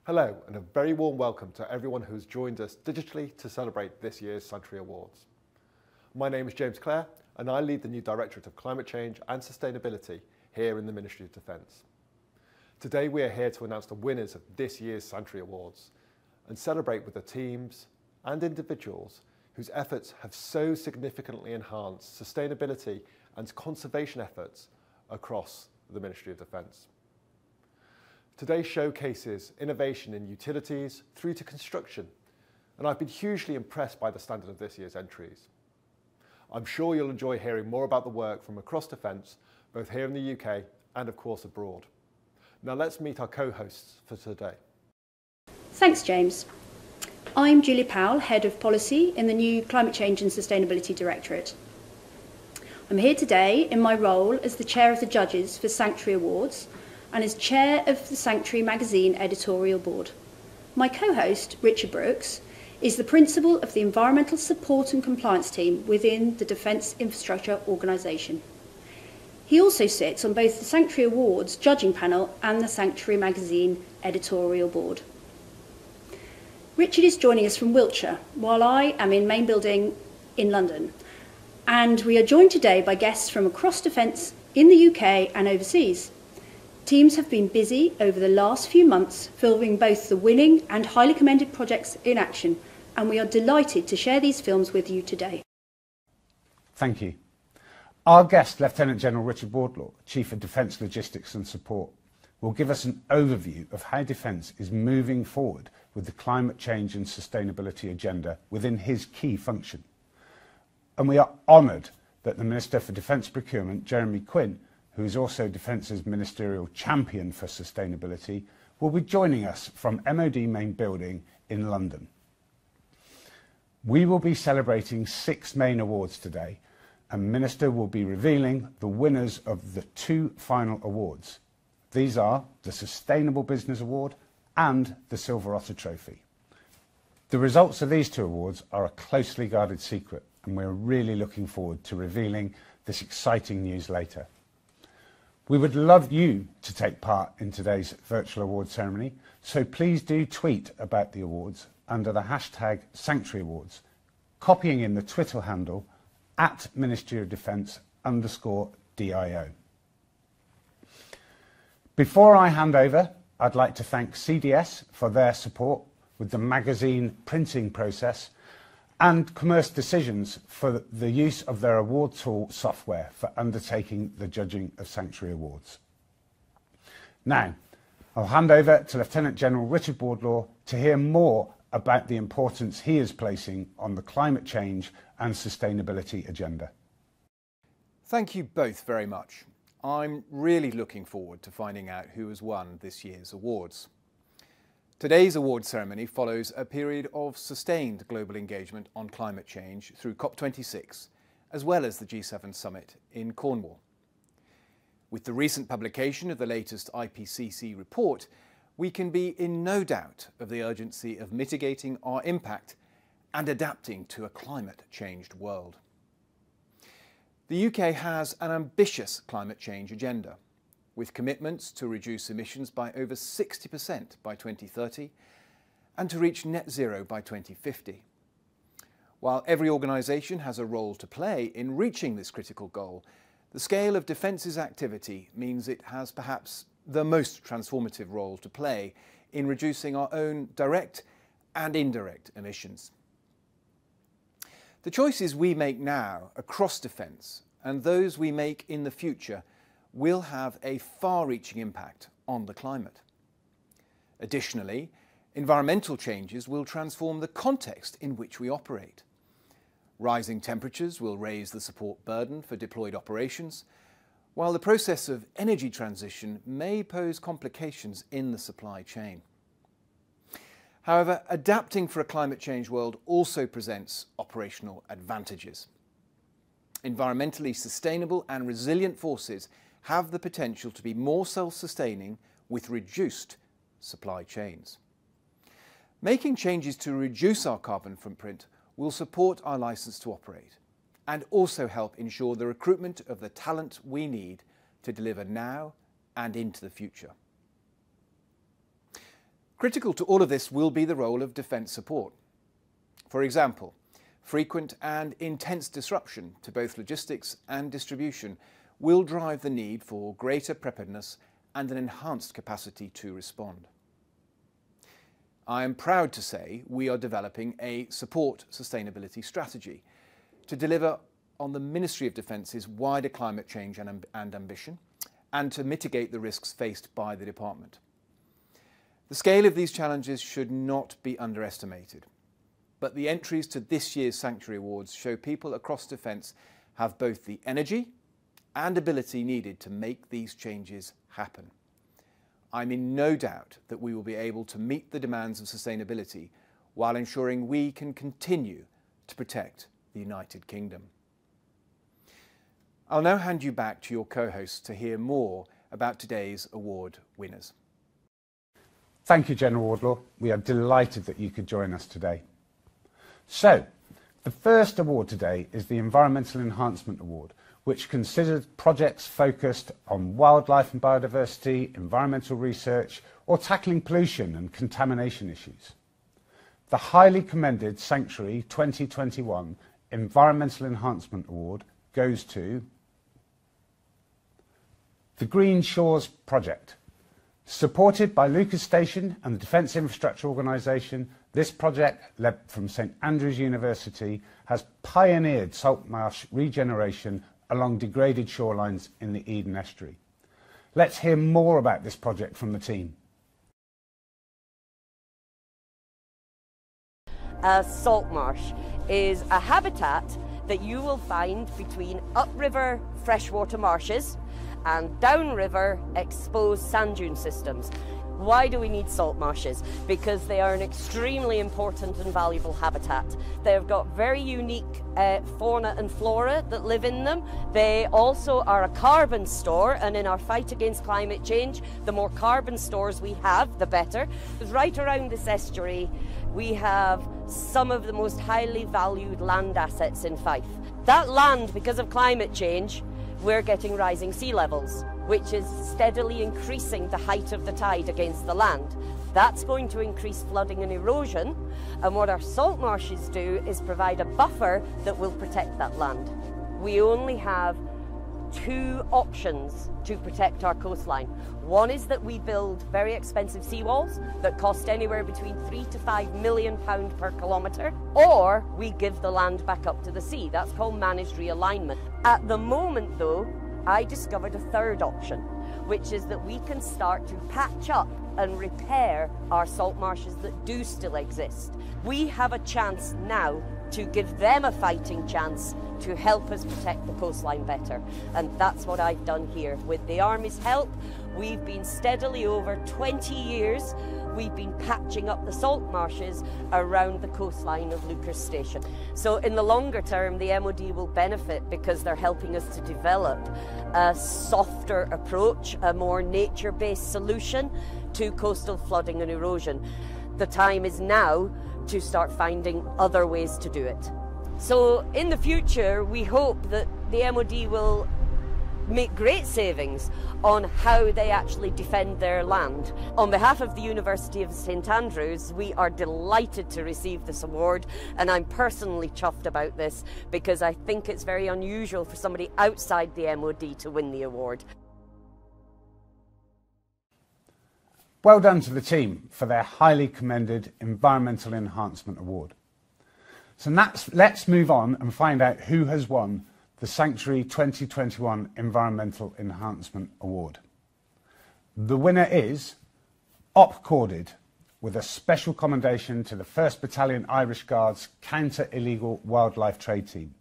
Hello and a very warm welcome to everyone who's joined us digitally to celebrate this year's Sanctuary Awards. My name is James Clare and I lead the new Directorate of Climate Change and Sustainability here in the Ministry of Defence. Today we are here to announce the winners of this year's Sanctuary Awards and celebrate with the teams and individuals whose efforts have so significantly enhanced sustainability and conservation efforts across the Ministry of Defence. Today showcases innovation in utilities through to construction, and I've been hugely impressed by the standard of this year's entries. I'm sure you'll enjoy hearing more about the work from across Defence, both here in the UK and of course abroad. Now let's meet our co-hosts for today. Thanks, James. I'm Julie Powell, Head of Policy in the new Climate Change and Sustainability Directorate. I'm here today in my role as the Chair of the Judges for Sanctuary Awards and as Chair of the Sanctuary Magazine Editorial Board. My co-host, Richard Brooks, is the Principal of the Environmental Support and Compliance Team within the Defence Infrastructure Organisation. He also sits on both the Sanctuary Awards judging panel and the Sanctuary Magazine Editorial Board. Richard is joining us from Wiltshire, while I am in Main Building in London. And we are joined today by guests from across Defence in the UK and overseas. Teams have been busy over the last few months filming both the winning and highly commended projects in action, and we are delighted to share these films with you today. Thank you. Our guest, Lieutenant General Richard Wardlaw, Chief of Defence Logistics and Support, will give us an overview of how Defence is moving forward with the climate change and sustainability agenda within his key function. And we are honoured that the Minister for Defence Procurement, Jeremy Quin, who is also Defence's Ministerial Champion for Sustainability, will be joining us from MOD Main Building in London. We will be celebrating 6 main awards today, and Minister will be revealing the winners of the 2 final awards. These are the Sustainable Business Award and the Silver Otter Trophy. The results of these 2 awards are a closely guarded secret, and we're really looking forward to revealing this exciting news later. We would love you to take part in today's virtual award ceremony, so please do tweet about the awards under the hashtag Sanctuary Awards, copying in the Twitter handle @Ministry-of-Defence_DIO. Before I hand over, I'd like to thank CDS for their support with the magazine printing process and Commerce Decisions for the use of their award tool software for undertaking the judging of Sanctuary Awards. Now, I'll hand over to Lieutenant General Richard Wardlaw to hear more about the importance he is placing on the climate change and sustainability agenda. Thank you both very much. I'm really looking forward to finding out who has won this year's awards. Today's award ceremony follows a period of sustained global engagement on climate change through COP26, as well as the G7 summit in Cornwall. With the recent publication of the latest IPCC report, we can be in no doubt of the urgency of mitigating our impact and adapting to a climate-changed world. The UK has an ambitious climate change agenda, with commitments to reduce emissions by over 60% by 2030 and to reach net zero by 2050. While every organisation has a role to play in reaching this critical goal, the scale of Defence's activity means it has perhaps the most transformative role to play in reducing our own direct and indirect emissions. The choices we make now across Defence and those we make in the future will have a far-reaching impact on the climate. Additionally, environmental changes will transform the context in which we operate. Rising temperatures will raise the support burden for deployed operations, while the process of energy transition may pose complications in the supply chain. However, adapting for a climate change world also presents operational advantages. Environmentally sustainable and resilient forces have the potential to be more self-sustaining with reduced supply chains. Making changes to reduce our carbon footprint will support our licence to operate and also help ensure the recruitment of the talent we need to deliver now and into the future. Critical to all of this will be the role of defence support. For example, frequent and intense disruption to both logistics and distribution will drive the need for greater preparedness and an enhanced capacity to respond. I am proud to say we are developing a support sustainability strategy to deliver on the Ministry of Defence's wider climate change and ambition, and to mitigate the risks faced by the department. The scale of these challenges should not be underestimated, but the entries to this year's Sanctuary Awards show people across Defence have both the energy and ability needed to make these changes happen. I'm in no doubt that we will be able to meet the demands of sustainability while ensuring we can continue to protect the United Kingdom. I'll now hand you back to your co-hosts to hear more about today's award winners. Thank you, General Wardlaw. We are delighted that you could join us today. So, the first award today is the Environmental Enhancement Award, which considers projects focused on wildlife and biodiversity, environmental research, or tackling pollution and contamination issues. The highly commended Sanctuary 2021 Environmental Enhancement Award goes to the Green Shores Project. Supported by Lucas Station and the Defence Infrastructure Organisation, this project, led from St Andrews University, has pioneered salt marsh regeneration along degraded shorelines in the Eden Estuary. Let's hear more about this project from the team. A salt marsh is a habitat that you will find between upriver freshwater marshes and downriver exposed sand dune systems. Why do we need salt marshes? Because they are an extremely important and valuable habitat. They've got very unique fauna and flora that live in them. They also are a carbon store, and in our fight against climate change, the more carbon stores we have, the better. Right around this estuary, we have some of the most highly valued land assets in Fife. That land, because of climate change, we're getting rising sea levels, which is steadily increasing the height of the tide against the land. That's going to increase flooding and erosion, and what our salt marshes do is provide a buffer that will protect that land. We only have two options to protect our coastline. One is that we build very expensive seawalls that cost anywhere between £3 to £5 million per kilometre, or we give the land back up to the sea. That's called managed realignment. At the moment though, I discovered a third option, which is that we can start to patch up and repair our salt marshes that do still exist. We have a chance now to give them a fighting chance to help us protect the coastline better. And that's what I've done here. With the Army's help, we've been steadily over 20 years, we've been patching up the salt marshes around the coastline of Lucas Station. So in the longer term, the MOD will benefit because they're helping us to develop a softer approach, a more nature-based solution to coastal flooding and erosion. The time is now to start finding other ways to do it. So in the future, we hope that the MOD will make great savings on how they actually defend their land. On behalf of the University of St Andrews, we are delighted to receive this award, and I'm personally chuffed about this because I think it's very unusual for somebody outside the MOD to win the award. Well done to the team for their highly commended Environmental Enhancement Award. So let's move on and find out who has won the Sanctuary 2021 Environmental Enhancement Award. The winner is Corded, with a special commendation to the 1st Battalion Irish Guards Counter-Illegal Wildlife Trade Team.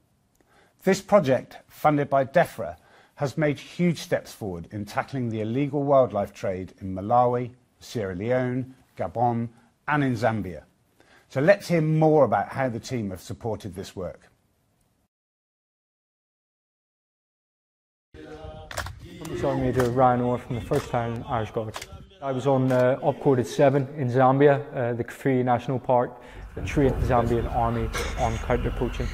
This project, funded by DEFRA, has made huge steps forward in tackling the illegal wildlife trade in Malawi, Sierra Leone, Gabon, and in Zambia. So let's hear more about how the team have supported this work. I'm Sergeant Major Ryan Orr from the 1st Battalion Irish Guards. I was on Upcoded 7 in Zambia, the Kafiri National Park, that trained the Zambian Army on counter-poaching.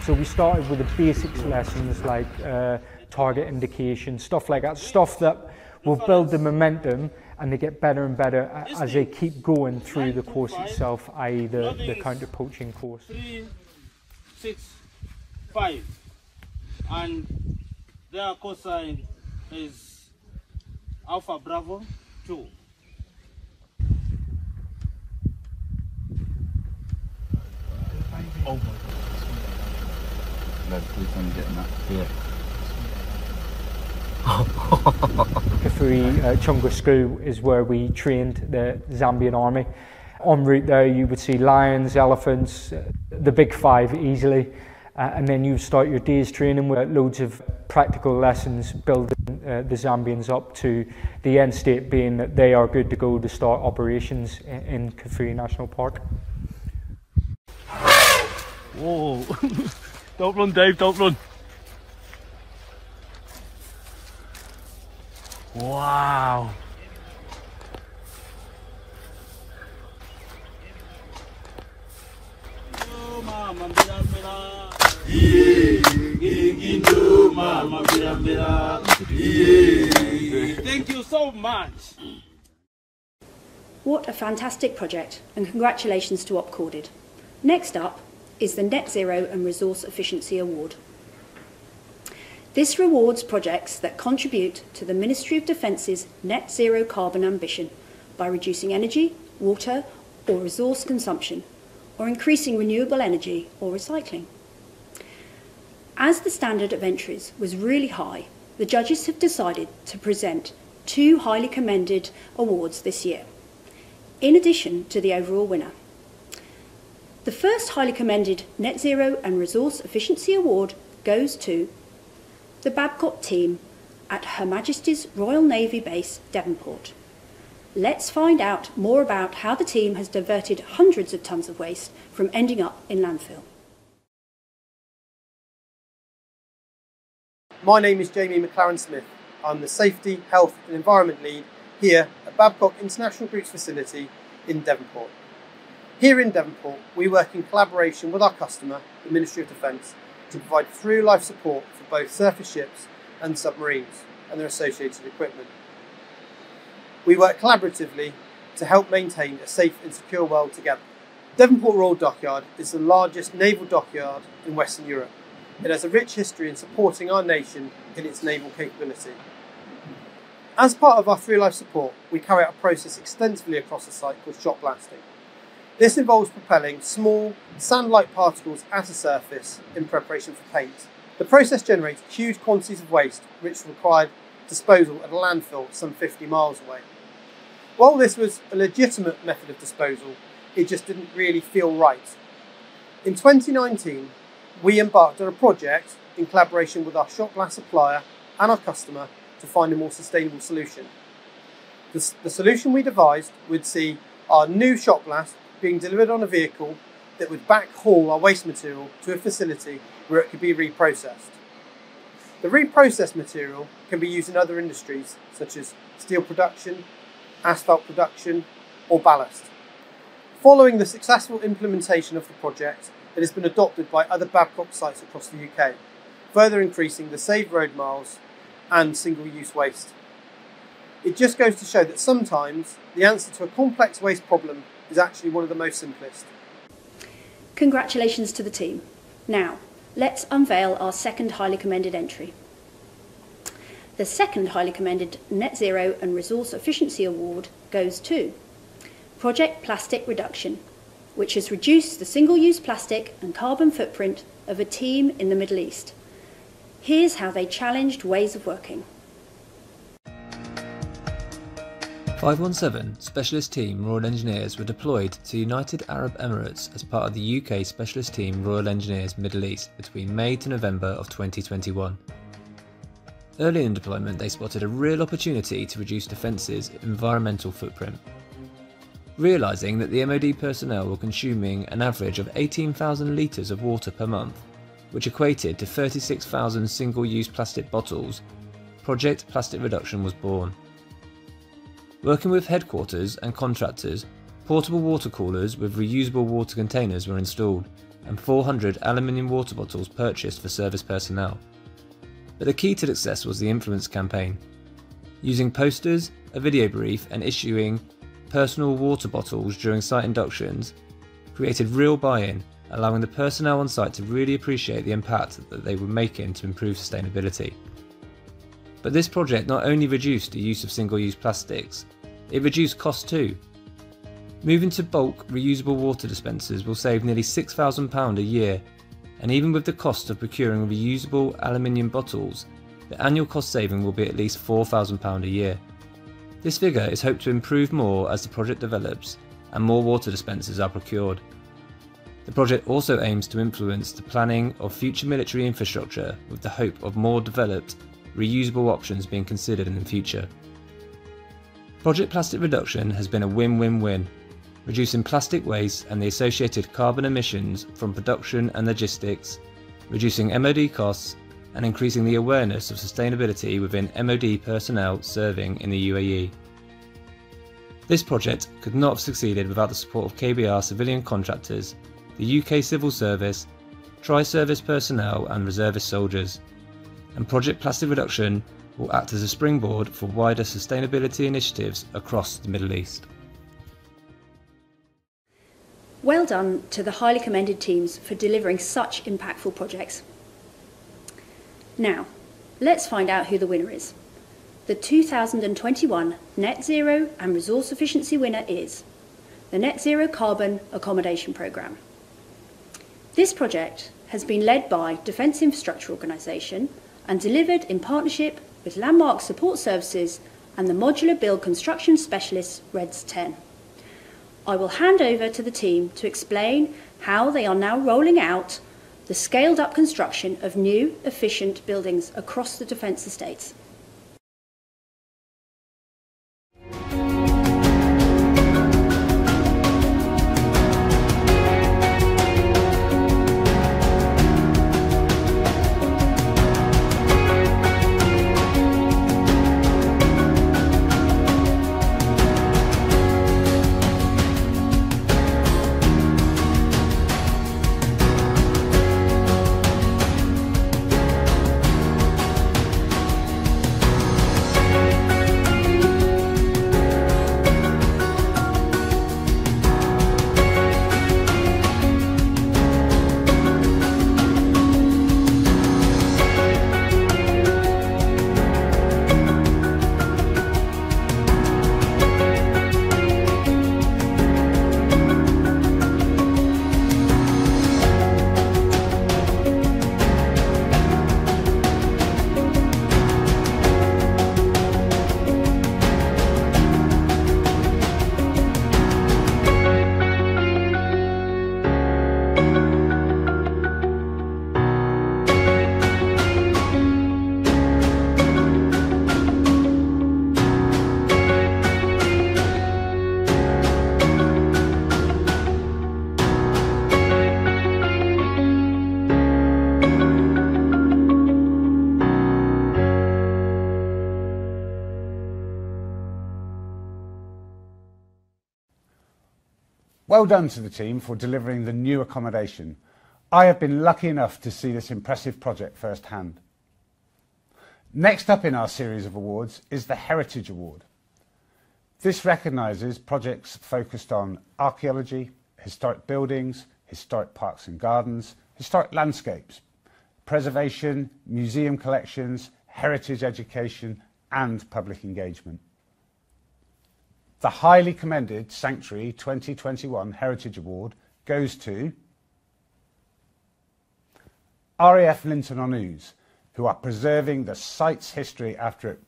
So we started with the basics lessons like target indication, stuff like that, stuff that will build the momentum, and they get better and better as they keep going through the course itself, i.e. the counter-poaching course. 3, 6, 5, and their cosine is Alpha Bravo 2. Oh my God. No, please don't get that. Yeah. Kafui Chunga School is where we trained the Zambian army. En route there you would see lions, elephants, the big five easily, and then you start your day's training with loads of practical lessons building the Zambians up to the end state being that they are good to go to start operations in Kafui National Park. Whoa. Don't run, Dave, don't run. Wow. Thank you so much. What a fantastic project, and congratulations to Opcorded. Next up is the Net Zero and Resource Efficiency Award. This rewards projects that contribute to the Ministry of Defence's net zero carbon ambition by reducing energy, water or resource consumption, or increasing renewable energy or recycling. As the standard of entries was really high, the judges have decided to present 2 highly commended awards this year, in addition to the overall winner. The first highly commended Net Zero and Resource Efficiency Award goes to the Babcock team at Her Majesty's Royal Navy Base, Devonport. Let's find out more about how the team has diverted hundreds of tonnes of waste from ending up in landfill. My name is Jamie McLaren-Smith. I'm the Safety, Health and Environment Lead here at Babcock International Group's facility in Devonport. Here in Devonport, we work in collaboration with our customer, the Ministry of Defence, to provide through-life support for both surface ships and submarines and their associated equipment. We work collaboratively to help maintain a safe and secure world together. Devonport Royal Dockyard is the largest naval dockyard in Western Europe. It has a rich history in supporting our nation in its naval capability. As part of our through-life support, we carry out a process extensively across the site called shot blasting. This involves propelling small, sand-like particles at a surface in preparation for paint. The process generates huge quantities of waste which required disposal at a landfill some 50 miles away. While this was a legitimate method of disposal, it just didn't really feel right. In 2019, we embarked on a project in collaboration with our shot blast supplier and our customer to find a more sustainable solution. The solution we devised would see our new shot blast being delivered on a vehicle that would backhaul our waste material to a facility where it could be reprocessed. The reprocessed material can be used in other industries such as steel production, asphalt production or ballast. Following the successful implementation of the project, it has been adopted by other Babcock sites across the UK, further increasing the saved road miles and single-use waste. It just goes to show that sometimes the answer to a complex waste problem is actually one of the most simplest. Congratulations to the team. Now, let's unveil our second highly commended entry. The second highly commended Net Zero and Resource Efficiency Award goes to Project Plastic Reduction, which has reduced the single-use plastic and carbon footprint of a team in the Middle East. Here's how they challenged ways of working. 517 Specialist Team Royal Engineers were deployed to United Arab Emirates as part of the UK Specialist Team Royal Engineers Middle East between May to November of 2021. Early in deployment, they spotted a real opportunity to reduce Defence's environmental footprint. Realising that the MOD personnel were consuming an average of 18,000 litres of water per month, which equated to 36,000 single-use plastic bottles, Project Plastic Reduction was born. Working with headquarters and contractors, portable water coolers with reusable water containers were installed and 400 aluminium water bottles purchased for service personnel. but the key to success was the influence campaign. Using posters, a video brief and issuing personal water bottles during site inductions created real buy-in, allowing the personnel on site to really appreciate the impact that they were making to improve sustainability. But this project not only reduced the use of single-use plastics, it reduced costs too. Moving to bulk reusable water dispensers will save nearly £6,000 a year, and even with the cost of procuring reusable aluminium bottles, the annual cost saving will be at least £4,000 a year. This figure is hoped to improve more as the project develops and more water dispensers are procured. The project also aims to influence the planning of future military infrastructure with the hope of more developed, reusable options being considered in the future. Project Plastic Reduction has been a win-win-win, reducing plastic waste and the associated carbon emissions from production and logistics, reducing MOD costs and increasing the awareness of sustainability within MOD personnel serving in the UAE. This project could not have succeeded without the support of KBR civilian contractors, the UK Civil Service, tri-service personnel and reservist soldiers, and Project Plastic Reduction will act as a springboard for wider sustainability initiatives across the Middle East. Well done to the highly commended teams for delivering such impactful projects. Now, let's find out who the winner is. The 2021 Net Zero and Resource Efficiency winner is the Net Zero Carbon Accommodation Programme. This project has been led by Defence Infrastructure Organisation and delivered in partnership with Landmark Support Services and the Modular Build Construction Specialists REDS 10. I will hand over to the team to explain how they are now rolling out the scaled up construction of new, efficient buildings across the Defence estates. Well done to the team for delivering the new accommodation. I have been lucky enough to see this impressive project firsthand. Next up in our series of awards is the Heritage Award. This recognises projects focused on archaeology, historic buildings, historic parks and gardens, historic landscapes, preservation, museum collections, heritage education and public engagement. The highly commended Sanctuary 2021 Heritage Award goes to RAF Linton on Ouse, who are preserving the site's history after it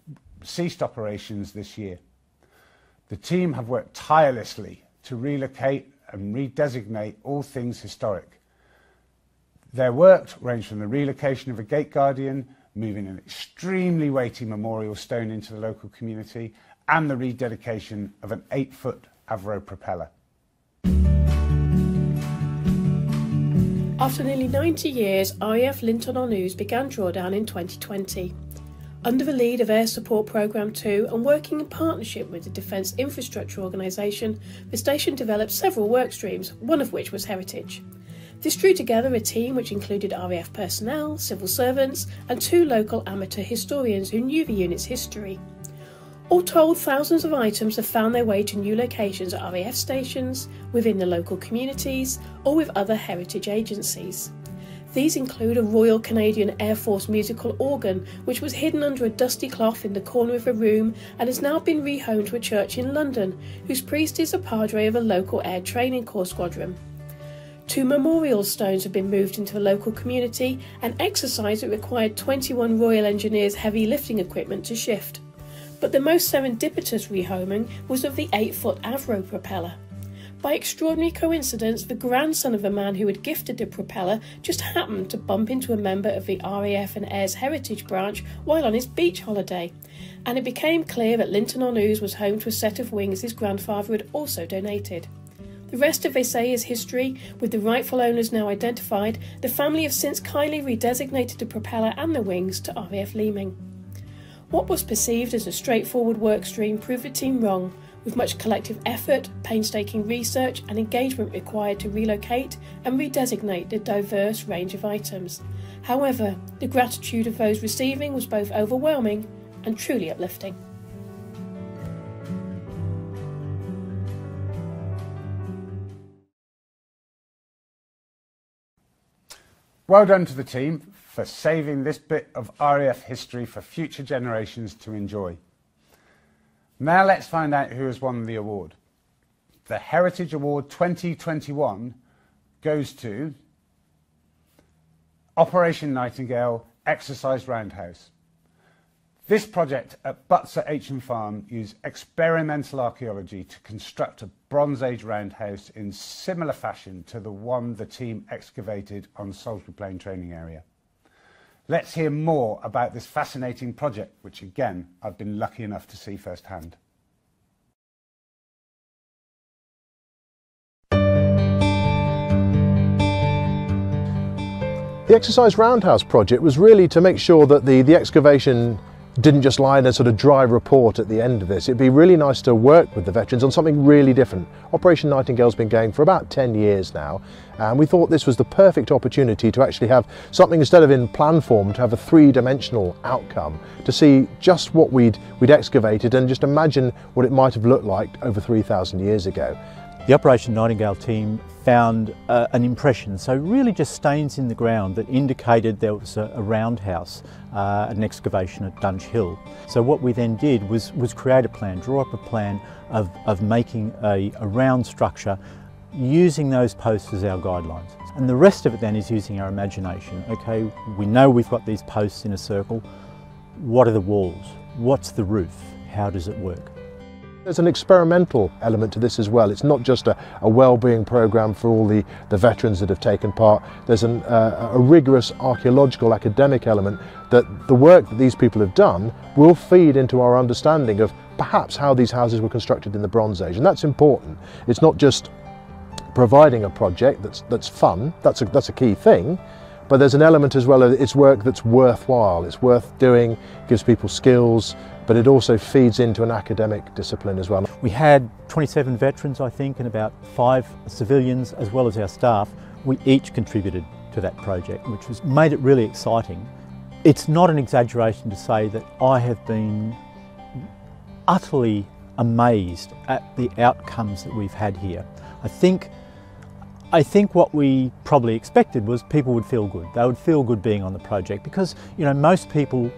ceased operations this year. The team have worked tirelessly to relocate and redesignate all things historic. Their work ranged from the relocation of a gate guardian, moving an extremely weighty memorial stone into the local community, and the rededication of an 8-foot Avro propeller. After nearly 90 years, RAF Linton on Ouse began drawdown in 2020. Under the lead of Air Support Programme 2 and working in partnership with the Defence Infrastructure Organisation, the station developed several work streams, one of which was heritage. This drew together a team which included RAF personnel, civil servants and 2 local amateur historians who knew the unit's history. All told, thousands of items have found their way to new locations at RAF stations, within the local communities or with other heritage agencies. These include a Royal Canadian Air Force musical organ which was hidden under a dusty cloth in the corner of a room and has now been rehomed to a church in London, whose priest is a padre of a local air training corps squadron. 2 memorial stones have been moved into a local community, an exercise that required 21 Royal Engineers heavy lifting equipment to shift. But the most serendipitous rehoming was of the 8-foot Avro propeller. By extraordinary coincidence, the grandson of a man who had gifted the propeller just happened to bump into a member of the RAF and Airs Heritage branch while on his beach holiday, and it became clear that Linton-on-Ouse was home to a set of wings his grandfather had also donated. The rest of, they say, is history. With the rightful owners now identified, the family have since kindly redesignated the propeller and the wings to RAF Leeming. What was perceived as a straightforward work stream proved the team wrong, with much collective effort, painstaking research and engagement required to relocate and redesignate the diverse range of items. However, the gratitude of those receiving was both overwhelming and truly uplifting. Well done to the team for saving this bit of RAF history for future generations to enjoy. Now let's find out who has won the award. The Heritage Award 2021 goes to Operation Nightingale Exercise Roundhouse. This project at Butser Aitchen Farm used experimental archaeology to construct a Bronze Age roundhouse in similar fashion to the one the team excavated on Salisbury Plain Training Area. Let's hear more about this fascinating project, which again I've been lucky enough to see firsthand. The Exercise Roundhouse project was really to make sure that the excavation didn't just lie in a sort of dry report at the end of this. It'd be really nice to work with the veterans on something really different. Operation Nightingale's been going for about 10 years now, and we thought this was the perfect opportunity to actually have something, instead of in plan form, to have a 3-dimensional outcome, to see just what we'd excavated and just imagine what it might have looked like over 3,000 years ago. The Operation Nightingale team found an impression, so really just stains in the ground that indicated there was a roundhouse, an excavation at Dunge Hill. So what we then did was create a plan, draw up a plan of making a round structure using those posts as our guidelines. And the rest of it then is using our imagination. Okay, we know we've got these posts in a circle. What are the walls? What's the roof? How does it work? There's an experimental element to this as well. It's not just a well-being programme for all the veterans that have taken part. There's a rigorous archaeological academic element that the work that these people have done will feed into our understanding of perhaps how these houses were constructed in the Bronze Age, and that's important. It's not just providing a project that's fun, that's a key thing, but there's an element as well of it's work that's worthwhile, it's worth doing, gives people skills, but it also feeds into an academic discipline as well. We had 27 veterans, I think, and about 5 civilians, as well as our staff. We each contributed to that project, which made it really exciting. It's not an exaggeration to say that I have been utterly amazed at the outcomes that we've had here. I think what we probably expected was people would feel good. They would feel good being on the project because, you know, most people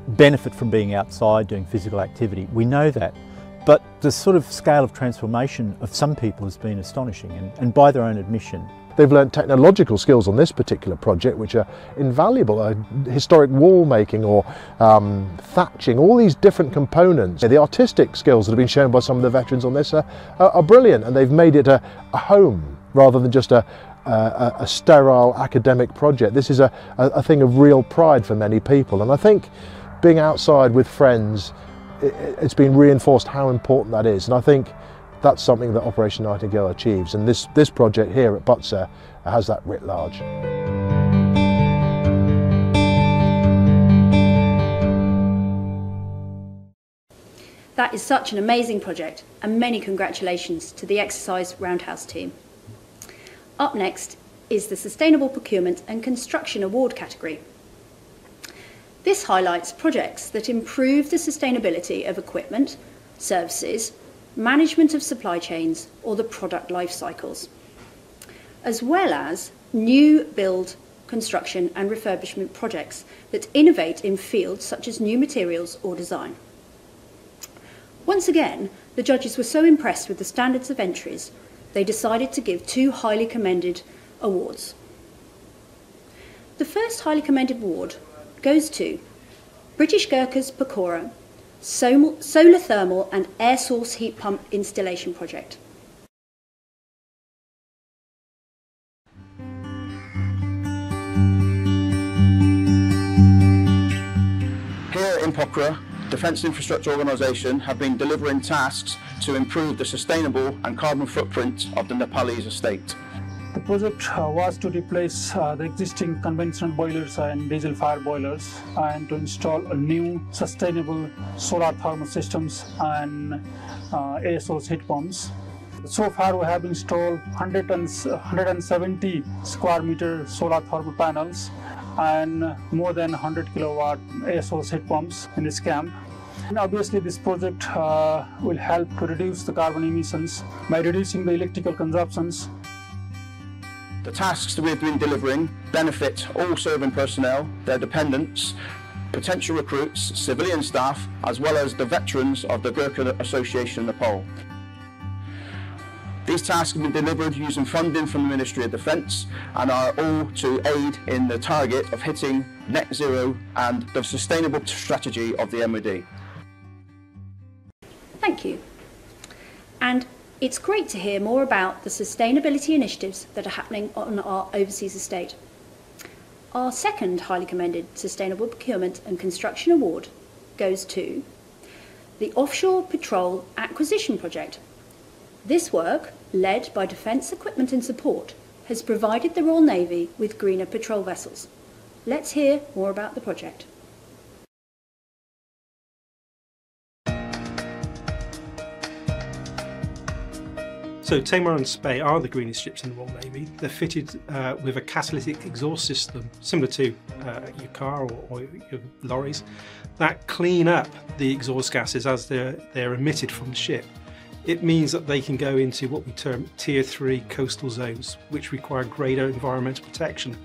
benefit from being outside doing physical activity. We know that. But the sort of scale of transformation of some people has been astonishing, and by their own admission. They've learned technological skills on this particular project which are invaluable, historic wall making or thatching, all these different components. The artistic skills that have been shown by some of the veterans on this are brilliant, and they've made it a home rather than just a sterile academic project. This is a thing of real pride for many people, and I think being outside with friends, it's been reinforced how important that is, and I think that's something that Operation Nightingale achieves, and this project here at Butser has that writ large. That is such an amazing project, and many congratulations to the Exercise Roundhouse team. Up next is the Sustainable Procurement and Construction Award category. This highlights projects that improve the sustainability of equipment, services, management of supply chains or the product life cycles, as well as new build, construction and refurbishment projects that innovate in fields such as new materials or design. Once again, the judges were so impressed with the standards of entries, they decided to give 2 highly commended awards. The first highly commended award goes to British Gurkhas Pecora Solar Thermal and Air Source Heat Pump Installation Project. Here in Pecora, Defence Infrastructure Organisation have been delivering tasks to improve the sustainable and carbon footprint of the Nepalese estate. The project was to replace the existing conventional boilers and diesel fire boilers and to install a new sustainable solar thermal systems and air source heat pumps. So far we have installed 170 square meter solar thermal panels and more than 100 kilowatt air source heat pumps in this camp. And obviously this project will help to reduce the carbon emissions by reducing the electrical consumptions. The tasks that we've been delivering benefit all serving personnel, their dependents, potential recruits, civilian staff, as well as the veterans of the Gurkha Association Nepal. These tasks have been delivered using funding from the Ministry of Defence and are all to aid in the target of hitting net zero and the sustainable strategy of the MOD. Thank you. And it's great to hear more about the sustainability initiatives that are happening on our overseas estate. Our second highly commended Sustainable Procurement and Construction Award goes to the Offshore Patrol Acquisition Project. This work, led by Defence Equipment and Support, has provided the Royal Navy with greener patrol vessels. Let's hear more about the project. So Tamar and Spey are the greenest ships in the Royal Navy. They're fitted with a catalytic exhaust system similar to your car or your lorries that clean up the exhaust gases as they're emitted from the ship. It means that they can go into what we term Tier 3 coastal zones, which require greater environmental protection.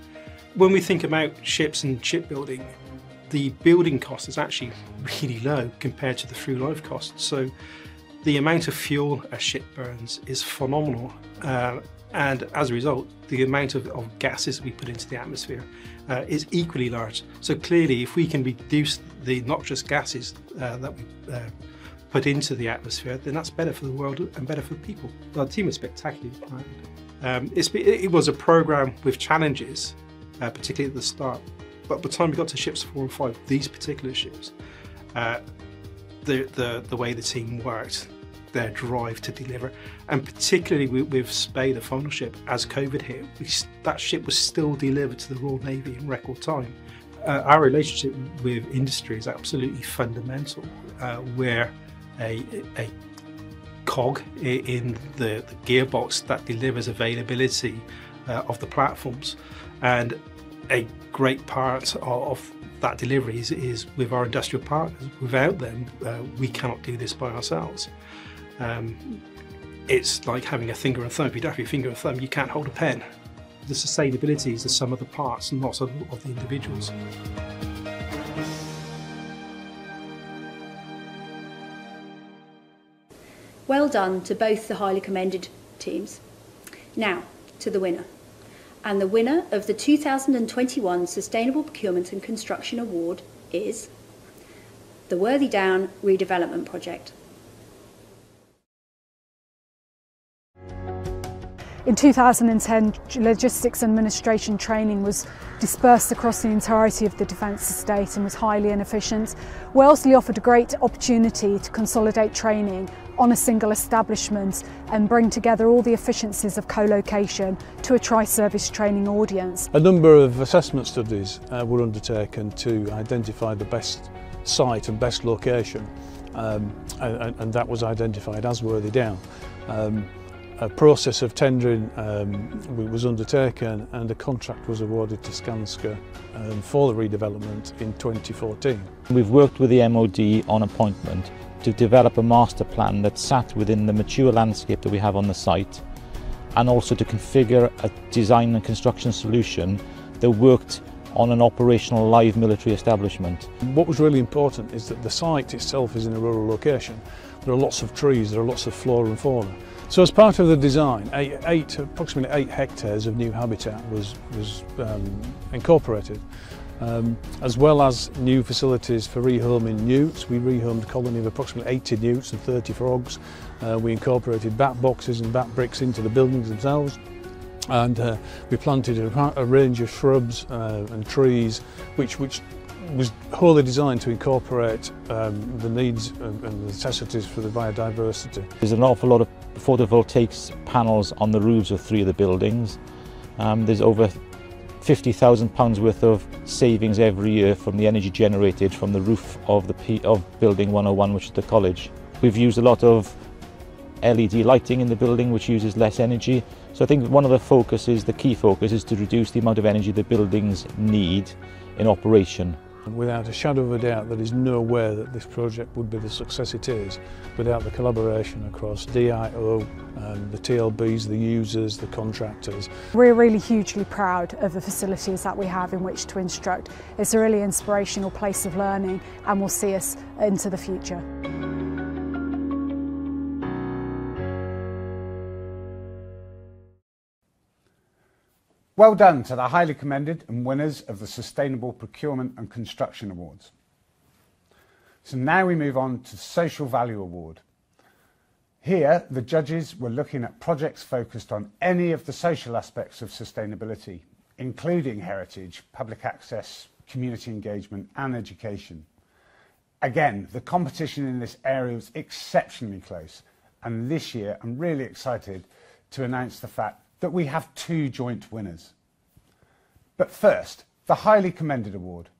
When we think about ships and shipbuilding, the building cost is actually really low compared to the through life costs. So the amount of fuel a ship burns is phenomenal, and as a result, the amount of gases we put into the atmosphere is equally large. So clearly, if we can reduce the noxious gases that we put into the atmosphere, then that's better for the world and better for people. Our team was spectacularly planned. It was a programme with challenges, particularly at the start, but by the time we got to ships 4 and 5, these particular ships, the way the team worked, their drive to deliver, and particularly with Spey, the final ship, as COVID hit, that ship was still delivered to the Royal Navy in record time. Our relationship with industry is absolutely fundamental. We're a cog in the gearbox that delivers availability of the platforms, and a great part of that delivery is with our industrial partners. Without them, we cannot do this by ourselves. It's like having a finger and thumb. If you don't have your finger and thumb, you can't hold a pen. The sustainability is the sum of the parts, not of the individuals. Well done to both the highly commended teams. Now, to the winner. And the winner of the 2021 Sustainable Procurement and Construction Award is the Worthy Down Redevelopment Project. In 2010, logistics administration training was dispersed across the entirety of the defence estate and was highly inefficient. Wellesley offered a great opportunity to consolidate training on a single establishment and bring together all the efficiencies of co-location to a tri-service training audience. A number of assessment studies were undertaken to identify the best site and best location, and that was identified as Worthy Down. A process of tendering was undertaken and a contract was awarded to Skanska for the redevelopment in 2014. We've worked with the MOD on appointment to develop a master plan that sat within the mature landscape that we have on the site, and also to configure a design and construction solution that worked on an operational live military establishment. What was really important is that the site itself is in a rural location. There are lots of trees, there are lots of flora and fauna. So as part of the design, approximately 8 hectares of new habitat was incorporated, as well as new facilities for rehoming newts. We rehomed a colony of approximately 80 newts and 30 frogs. We incorporated bat boxes and bat bricks into the buildings themselves. And we planted a range of shrubs and trees which was wholly designed to incorporate the needs and the necessities for the biodiversity. There's an awful lot of photovoltaic panels on the roofs of 3 of the buildings. There's over £50,000 worth of savings every year from the energy generated from the roof of Building 101, which is the college. We've used a lot of LED lighting in the building, which uses less energy. So I think one of the key focus is to reduce the amount of energy the buildings need in operation. Without a shadow of a doubt, there is no way that this project would be the success it is without the collaboration across DIO, the TLBs, the users, the contractors. We're really hugely proud of the facilities that we have in which to instruct. It's a really inspirational place of learning and will see us into the future. Well done to the highly commended and winners of the Sustainable Procurement and Construction Awards. So now we move on to the Social Value Award. Here, the judges were looking at projects focused on any of the social aspects of sustainability, including heritage, public access, community engagement and education. Again, the competition in this area was exceptionally close, and this year I'm really excited to announce the fact that we have 2 joint winners. But first, the Highly Commended Award.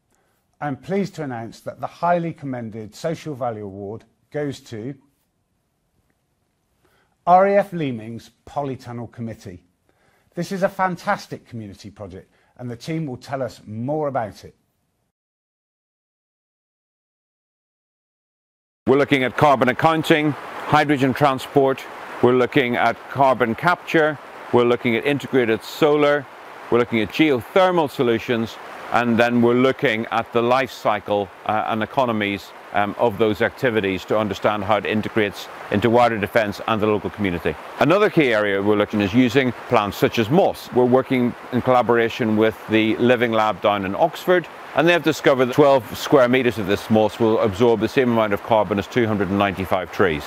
I'm pleased to announce that the Highly Commended Social Value Award goes to RAF Leeming's Polytunnel Committee. This is a fantastic community project and the team will tell us more about it. We're looking at carbon accounting, hydrogen transport, we're looking at carbon capture, we're looking at integrated solar, we're looking at geothermal solutions, and then we're looking at the life cycle and economies of those activities to understand how it integrates into wider defence and the local community. Another key area we're looking is using plants such as moss. We're working in collaboration with the Living Lab down in Oxford, and they've discovered that 12 square metres of this moss will absorb the same amount of carbon as 295 trees.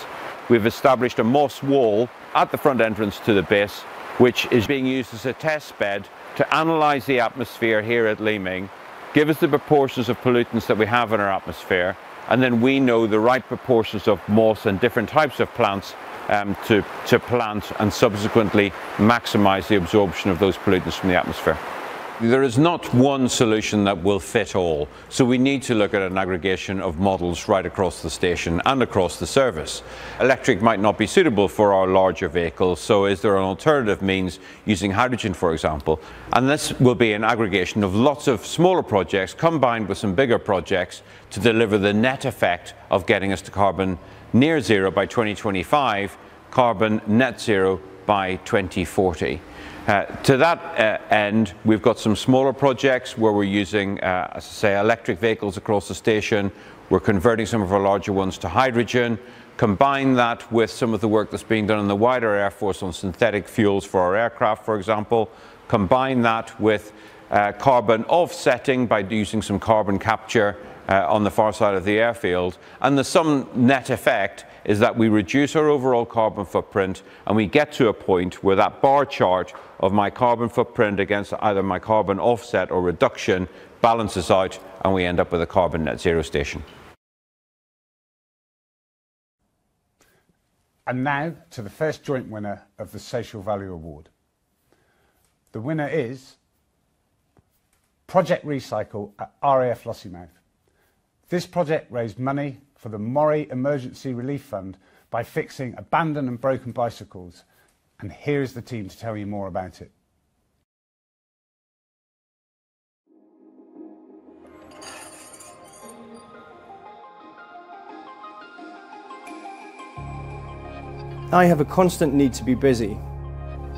We've established a moss wall at the front entrance to the base, which is being used as a test bed to analyse the atmosphere here at Leeming, give us the proportions of pollutants that we have in our atmosphere, and then we know the right proportions of moss and different types of plants to plant and subsequently maximise the absorption of those pollutants from the atmosphere. There is not one solution that will fit all, so we need to look at an aggregation of models right across the station and across the service. Electric might not be suitable for our larger vehicles, so is there an alternative means using hydrogen, for example? And this will be an aggregation of lots of smaller projects combined with some bigger projects to deliver the net effect of getting us to carbon near zero by 2025, carbon net zero by 2040. To that end, we've got some smaller projects where we're using, as I say, electric vehicles across the station. We're converting some of our larger ones to hydrogen. Combine that with some of the work that's being done in the wider Air Force on synthetic fuels for our aircraft, for example. Combine that with carbon offsetting by using some carbon capture on the far side of the airfield. And the sum net effect is that we reduce our overall carbon footprint and we get to a point where that bar chart of my carbon footprint against either my carbon offset or reduction balances out and we end up with a carbon net zero station. And now to the first joint winner of the Social Value Award. The winner is Project Recycle at RAF Lossiemouth. This project raised money for the Moray Emergency Relief Fund by fixing abandoned and broken bicycles and here is the team to tell you more about it. I have a constant need to be busy,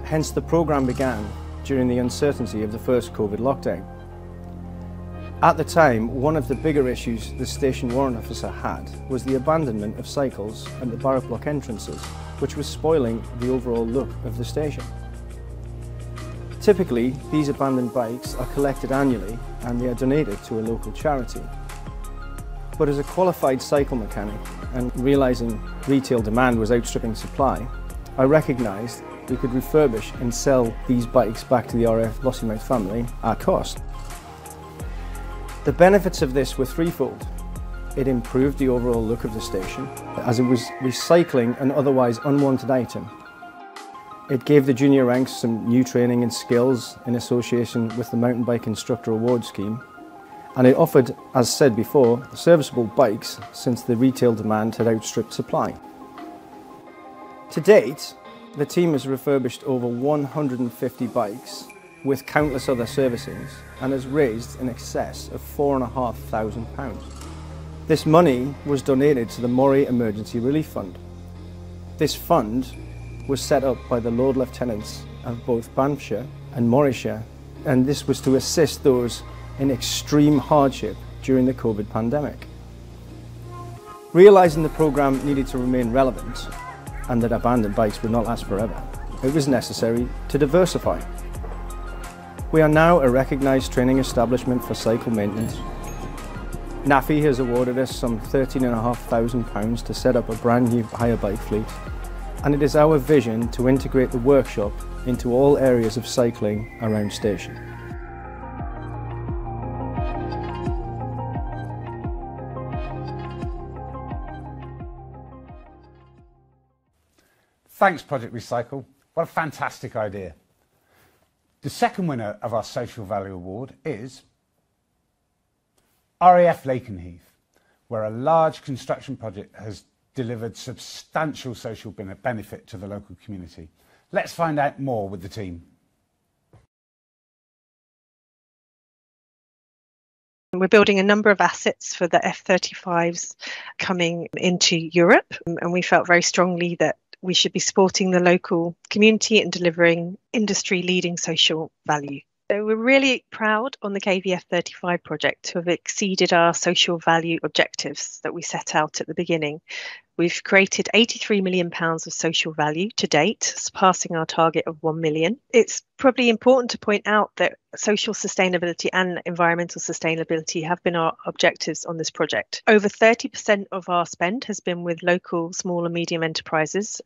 hence the programme began during the uncertainty of the first COVID lockdown. At the time, one of the bigger issues the station warrant officer had was the abandonment of cycles at the barrack block entrances, which was spoiling the overall look of the station. Typically, these abandoned bikes are collected annually and they are donated to a local charity. But as a qualified cycle mechanic and realising retail demand was outstripping supply, I recognised we could refurbish and sell these bikes back to the RAF Lossiemouth family at cost. The benefits of this were threefold. It improved the overall look of the station, as it was recycling an otherwise unwanted item. It gave the junior ranks some new training and skills in association with the Mountain Bike Instructor Award Scheme, and it offered, as said before, serviceable bikes since the retail demand had outstripped supply. To date, the team has refurbished over 150 bikes with countless other servicings and has raised in excess of £4,500. This money was donated to the Moray Emergency Relief Fund. This fund was set up by the Lord Lieutenants of both Banffshire and Morayshire, and this was to assist those in extreme hardship during the COVID pandemic. Realising the programme needed to remain relevant and that abandoned bikes would not last forever, it was necessary to diversify. We are now a recognised training establishment for cycle maintenance. NAFI has awarded us some £13,500 to set up a brand new hire bike fleet, and it is our vision to integrate the workshop into all areas of cycling around station. Thanks, Project Recycle. What a fantastic idea. The second winner of our Social Value Award is RAF Lakenheath, where a large construction project has delivered substantial social benefit to the local community. Let's find out more with the team. We're building a number of assets for the F-35s coming into Europe, and we felt very strongly that we should be supporting the local community and delivering industry-leading social value. So we're really proud on the KVF-35 project to have exceeded our social value objectives that we set out at the beginning. We've created £83 million of social value to date, surpassing our target of 1 million. It's probably important to point out that social sustainability and environmental sustainability have been our objectives on this project. Over 30% of our spend has been with local small and medium enterprises,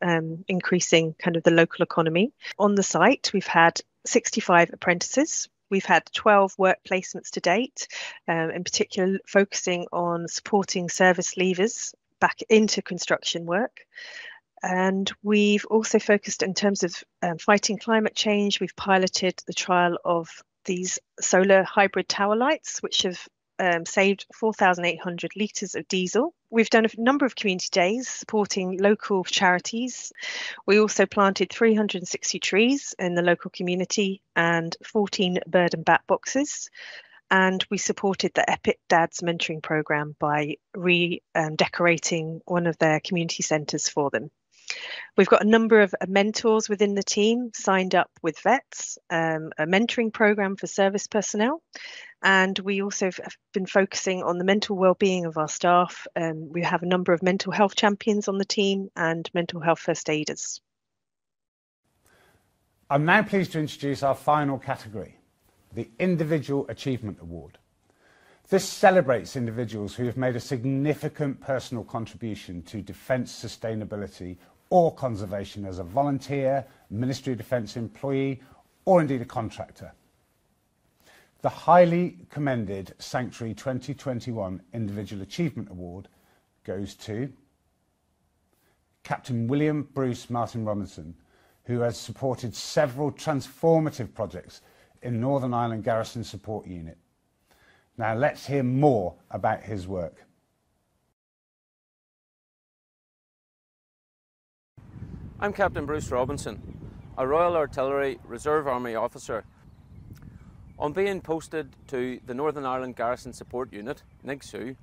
increasing kind of the local economy. On the site, we've had 65 apprentices. We've had 12 work placements to date, in particular focusing on supporting service leavers back into construction work. And we've also focused in terms of fighting climate change. We've piloted the trial of these solar hybrid tower lights, which have saved 4,800 litres of diesel. We've done a number of community days supporting local charities. We also planted 360 trees in the local community and 14 bird and bat boxes. And we supported the Epic Dads mentoring programme by redecorating one of their community centres for them. We've got a number of mentors within the team signed up with vets, a mentoring programme for service personnel, and we also have been focusing on the mental well-being of our staff. We have a number of mental health champions on the team and mental health first aiders. I'm now pleased to introduce our final category, the Individual Achievement Award. This celebrates individuals who have made a significant personal contribution to defence sustainability or conservation as a volunteer, Ministry of Defence employee, or indeed a contractor. The highly commended Sanctuary 2021 Individual Achievement Award goes to Captain William Bruce Martin Robinson, who has supported several transformative projects in Northern Ireland Garrison Support Unit. Now let's hear more about his work. I'm Captain Bruce Robinson. a Royal Artillery Reserve Army officer. On being posted to the Northern Ireland Garrison Support Unit, NIGSU,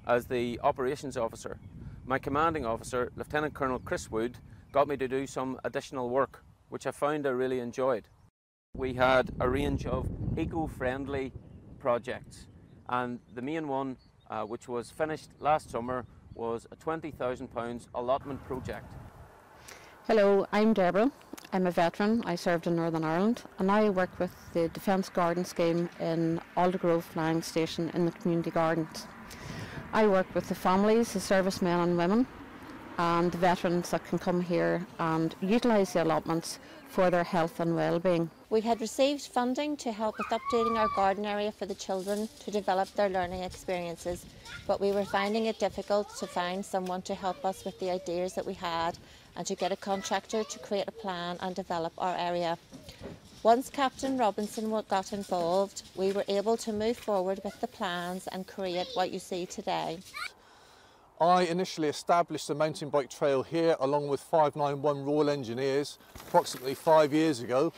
as the operations officer, my commanding officer, Lieutenant Colonel Chris Wood, got me to do some additional work, which I found I really enjoyed. We had a range of eco-friendly projects, and the main one, which was finished last summer, was a £20,000 allotment project. Hello, I'm Deborah. I'm a veteran. I served in Northern Ireland, and I work with the Defence Garden Scheme in Aldergrove Flying Station in the community gardens. I work with the families, the servicemen and women, and the veterans that can come here and utilise the allotments for their health and well-being. We had received funding to help with updating our garden area for the children to develop their learning experiences, but we were finding it difficult to find someone to help us with the ideas that we had and to get a contractor to create a plan and develop our area. Once Captain Robinson got involved, we were able to move forward with the plans and create what you see today. I initially established the mountain bike trail here along with 591 Royal Engineers approximately 5 years ago,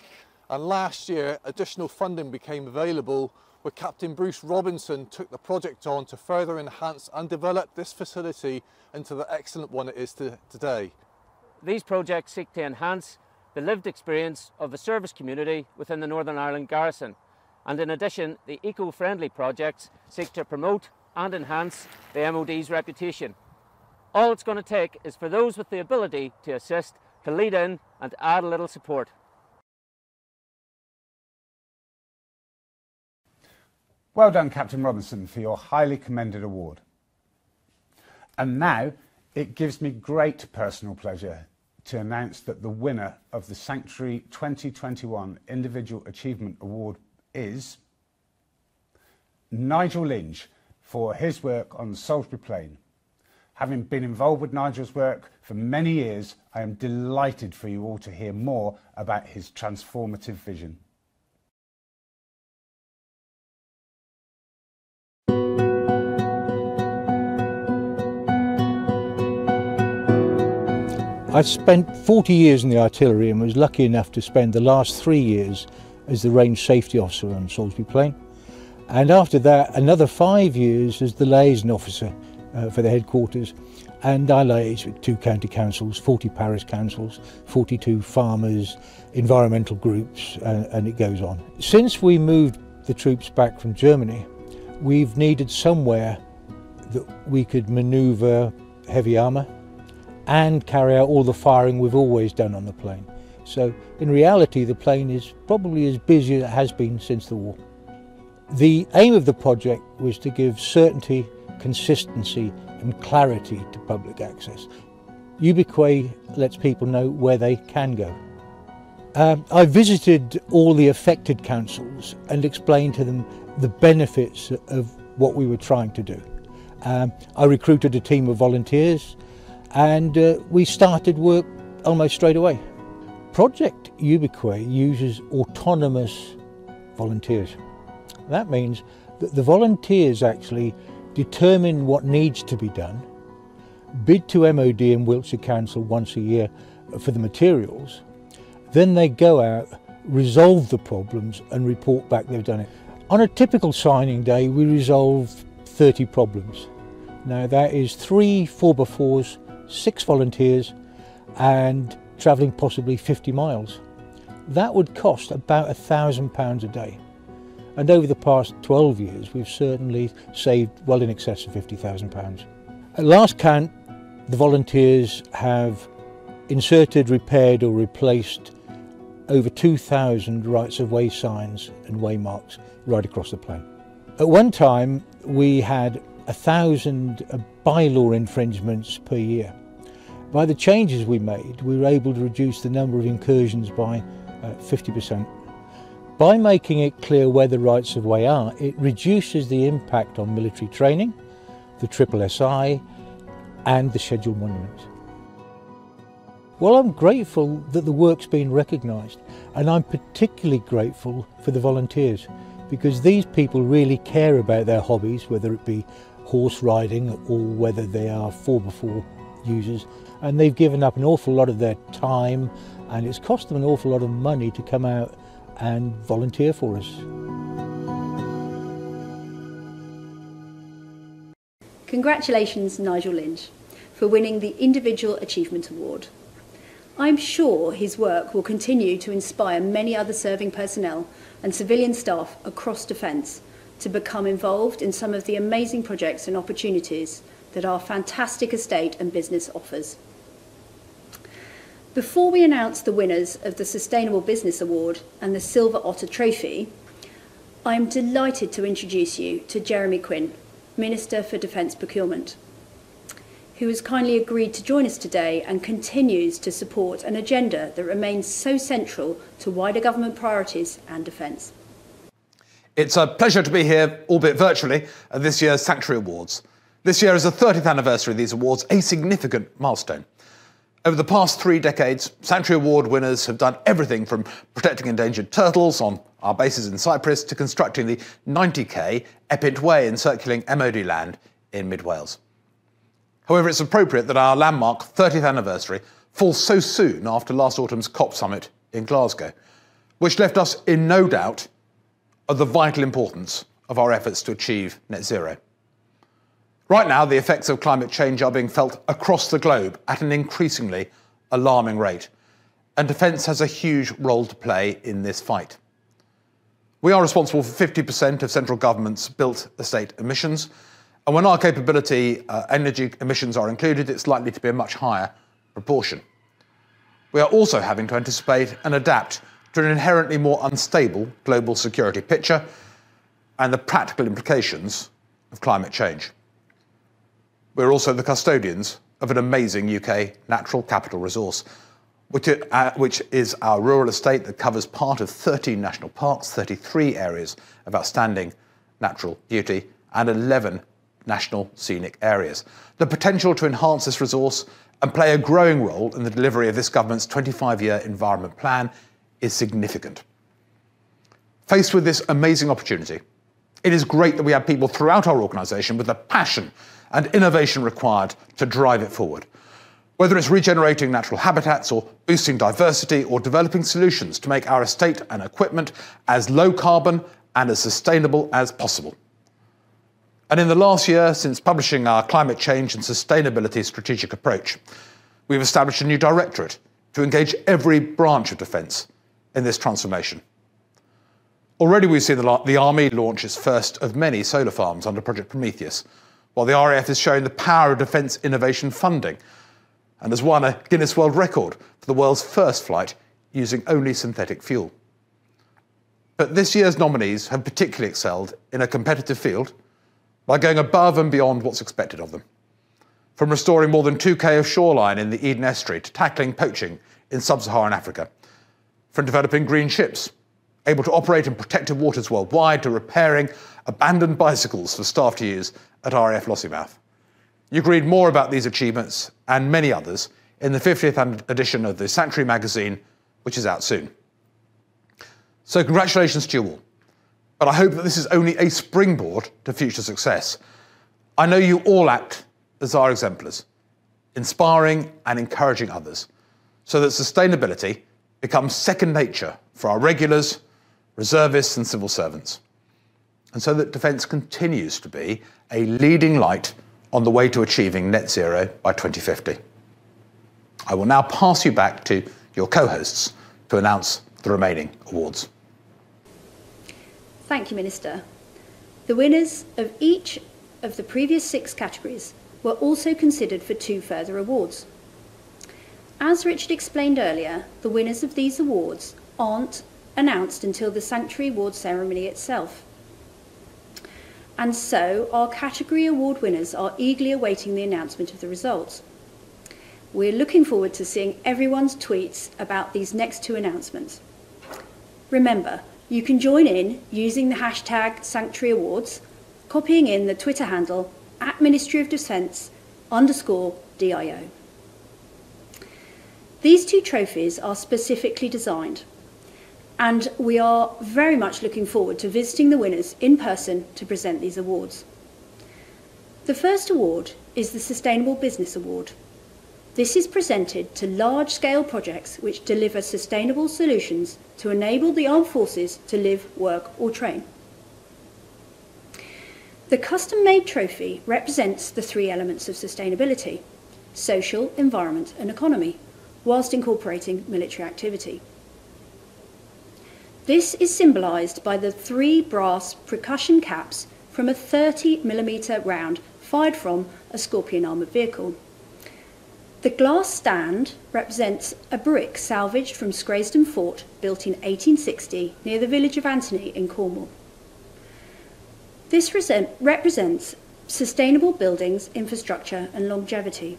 and last year additional funding became available where Captain Bruce Robinson took the project on to further enhance and develop this facility into the excellent one it is today. These projects seek to enhance the lived experience of the service community within the Northern Ireland Garrison, and in addition the eco-friendly projects seek to promote and enhance the MOD's reputation. All it's going to take is for those with the ability to assist to lead in and add a little support. Well done, Captain Robinson, for your highly commended award. And now it gives me great personal pleasure to announce that the winner of the Sanctuary 2021 Individual Achievement Award is Nigel Lynch, for his work on the Salisbury Plain. Having been involved with Nigel's work for many years, I am delighted for you all to hear more about his transformative vision. I spent 40 years in the artillery and was lucky enough to spend the last 3 years as the range safety officer on Salisbury Plain. And after that, another 5 years as the liaison officer for the headquarters. And I liaise with 2 county councils, 40 parish councils, 42 farmers, environmental groups, and it goes on. Since we moved the troops back from Germany, we've needed somewhere that we could manoeuvre heavy armour and carry out all the firing we've always done on the plain. So in reality, the plain is probably as busy as it has been since the war. The aim of the project was to give certainty, consistency and clarity to public access. Ubique lets people know where they can go. I visited all the affected councils and explained to them the benefits of what we were trying to do. I recruited a team of volunteers and we started work almost straight away. Project Ubique uses autonomous volunteers. That means that the volunteers actually determine what needs to be done, bid to MOD and Wiltshire Council once a year for the materials, then they go out, resolve the problems and report back they've done it. On a typical signing day we resolve 30 problems. Now that is 3 4x4s, 6 volunteers and travelling possibly 50 miles. That would cost about £1,000 a day. And over the past 12 years, we've certainly saved well in excess of £50,000. At last count, the volunteers have inserted, repaired or replaced over 2,000 rights-of-way signs and waymarks right across the plain. At one time, we had 1,000 bylaw infringements per year. By the changes we made, we were able to reduce the number of incursions by 50%. By making it clear where the rights of way are, it reduces the impact on military training, the SSI and the scheduled monuments. Well, I'm grateful that the work's been recognised, and I'm particularly grateful for the volunteers because these people really care about their hobbies, whether it be horse riding or whether they are 4x4 users, and they've given up an awful lot of their time and it's cost them an awful lot of money to come out and volunteer for us. Congratulations, Nigel Lynch, for winning the Individual Achievement Award. I'm sure his work will continue to inspire many other serving personnel and civilian staff across Defence to become involved in some of the amazing projects and opportunities that our fantastic estate and business offers. Before we announce the winners of the Sustainable Business Award and the Silver Otter Trophy, I am delighted to introduce you to Jeremy Quin, Minister for Defence Procurement, who has kindly agreed to join us today and continues to support an agenda that remains so central to wider government priorities and defence. It's a pleasure to be here, albeit virtually, at this year's Sanctuary Awards. This year is the 30th anniversary of these awards, a significant milestone. Over the past 3 decades, Sanctuary Award winners have done everything from protecting endangered turtles on our bases in Cyprus to constructing the 90k Epint Way encircling MOD land in mid-Wales. However, it's appropriate that our landmark 30th anniversary falls so soon after last autumn's COP summit in Glasgow, which left us in no doubt of the vital importance of our efforts to achieve net zero. Right now, the effects of climate change are being felt across the globe at an increasingly alarming rate, and defence has a huge role to play in this fight. We are responsible for 50% of central government's built estate emissions, and when our capability energy emissions are included, it's likely to be a much higher proportion. We are also having to anticipate and adapt to an inherently more unstable global security picture and the practical implications of climate change. We're also the custodians of an amazing UK natural capital resource, which is our rural estate that covers part of 13 national parks, 33 areas of outstanding natural beauty, and 11 national scenic areas. The potential to enhance this resource and play a growing role in the delivery of this government's 25-year environment plan is significant. Faced with this amazing opportunity, it is great that we have people throughout our organisation with the passion and innovation required to drive it forward. Whether it's regenerating natural habitats or boosting diversity or developing solutions to make our estate and equipment as low carbon and as sustainable as possible. And in the last year, since publishing our climate change and sustainability strategic approach, we've established a new directorate to engage every branch of defence in this transformation. Already we've seen the Army launch its first of many solar farms under Project Prometheus, while the RAF is showing the power of defence innovation funding and has won a Guinness World Record for the world's first flight using only synthetic fuel. But this year's nominees have particularly excelled in a competitive field by going above and beyond what's expected of them. From restoring more than 2k of shoreline in the Eden Estuary to tackling poaching in sub-Saharan Africa. From developing green ships, able to operate in protected waters worldwide, to repairing abandoned bicycles for staff to use at RAF Lossiemouth. You can read more about these achievements and many others in the 50th edition of the Sanctuary magazine, which is out soon. So congratulations to you all. But I hope that this is only a springboard to future success. I know you all act as our exemplars, inspiring and encouraging others, so that sustainability becomes second nature for our regulars, reservists and civil servants, and so that defence continues to be a leading light on the way to achieving net zero by 2050. I will now pass you back to your co-hosts to announce the remaining awards. Thank you, Minister. The winners of each of the previous 6 categories were also considered for 2 further awards. As Richard explained earlier, the winners of these awards aren't announced until the Sanctuary Award ceremony itself. And so our category award winners are eagerly awaiting the announcement of the results. We're looking forward to seeing everyone's tweets about these next 2 announcements. Remember, you can join in using the hashtag Sanctuary Awards, copying in the Twitter handle @Ministry of Defence _DIO. These 2 trophies are specifically designed, and we are very much looking forward to visiting the winners in person to present these awards. The first award is the Sustainable Business Award. This is presented to large-scale projects which deliver sustainable solutions to enable the armed forces to live, work or train. The custom-made trophy represents the three elements of sustainability: social, environment and economy, whilst incorporating military activity. This is symbolised by the 3 brass percussion caps from a 30mm round fired from a Scorpion armoured vehicle. The glass stand represents a brick salvaged from Scraysden Fort, built in 1860 near the village of Antony in Cornwall. This represents sustainable buildings, infrastructure and longevity.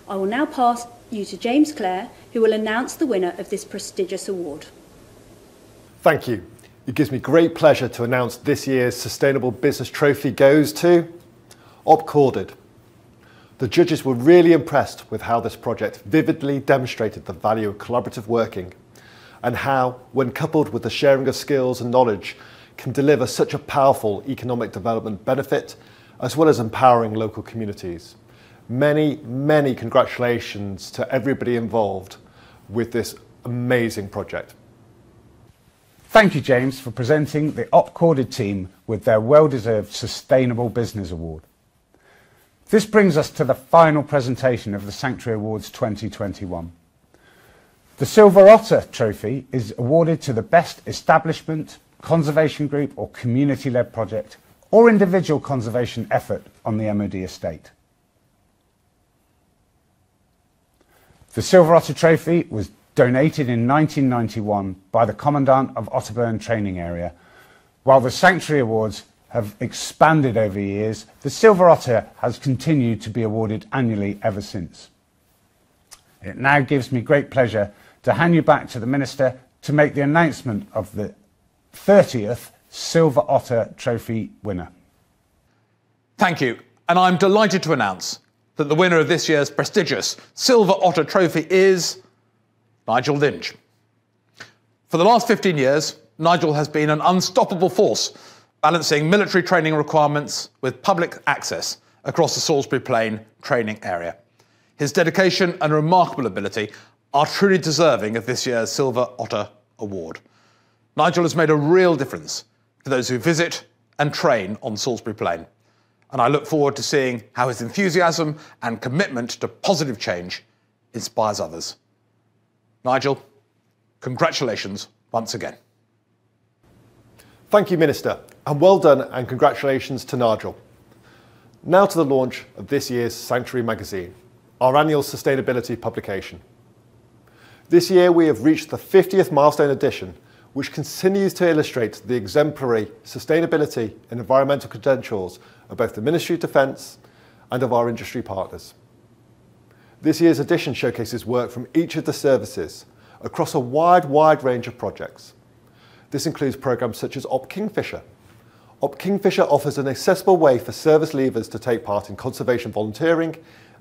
I will now pass you to James Clare, who will announce the winner of this prestigious award. Thank you. It gives me great pleasure to announce this year's Sustainable Business Trophy goes to Offshore. The judges were really impressed with how this project vividly demonstrated the value of collaborative working and how, when coupled with the sharing of skills and knowledge, can deliver such a powerful economic development benefit as well as empowering local communities. Many, many congratulations to everybody involved with this amazing project. Thank you, James, for presenting the Offshore team with their well-deserved Sustainable Business Award. This brings us to the final presentation of the Sanctuary Awards 2021. The Silver Otter Trophy is awarded to the best establishment, conservation group or community-led project or individual conservation effort on the MOD estate. The Silver Otter Trophy was donated in 1991 by the Commandant of Otterburn Training Area. While the Sanctuary Awards have expanded over years, the Silver Otter has continued to be awarded annually ever since. It now gives me great pleasure to hand you back to the Minister to make the announcement of the 30th Silver Otter Trophy winner. Thank you, and I'm delighted to announce that the winner of this year's prestigious Silver Otter Trophy is Nigel Lynch. For the last 15 years, Nigel has been an unstoppable force, balancing military training requirements with public access across the Salisbury Plain training area. His dedication and remarkable ability are truly deserving of this year's Silver Otter Award. Nigel has made a real difference to those who visit and train on Salisbury Plain, and I look forward to seeing how his enthusiasm and commitment to positive change inspires others. Nigel, congratulations once again. Thank you, Minister, and well done and congratulations to Nigel. Now to the launch of this year's Sanctuary magazine, our annual sustainability publication. This year we have reached the 50th milestone edition, which continues to illustrate the exemplary sustainability and environmental credentials of both the Ministry of Defence and of our industry partners. This year's edition showcases work from each of the services across a wide range of projects. This includes programmes such as Op Kingfisher. Op Kingfisher offers an accessible way for service leavers to take part in conservation volunteering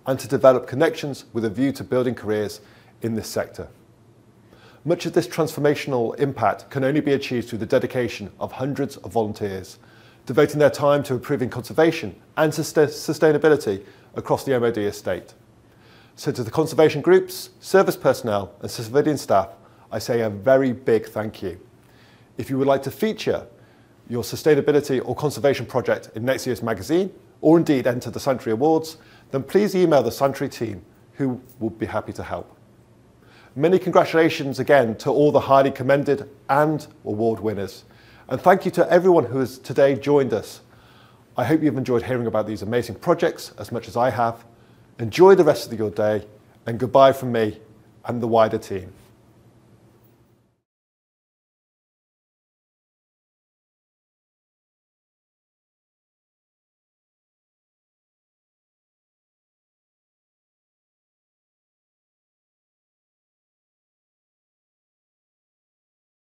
and to develop connections with a view to building careers in this sector. Much of this transformational impact can only be achieved through the dedication of hundreds of volunteers, devoting their time to improving conservation and sustainability across the MOD estate. So to the conservation groups, service personnel and civilian staff, I say a very big thank you. If you would like to feature your sustainability or conservation project in next year's magazine, or indeed enter the Sanctuary Awards, then please email the Sanctuary team, who will be happy to help. Many congratulations again to all the highly commended and award winners. And thank you to everyone who has today joined us. I hope you've enjoyed hearing about these amazing projects as much as I have. Enjoy the rest of your day, and goodbye from me and the wider team.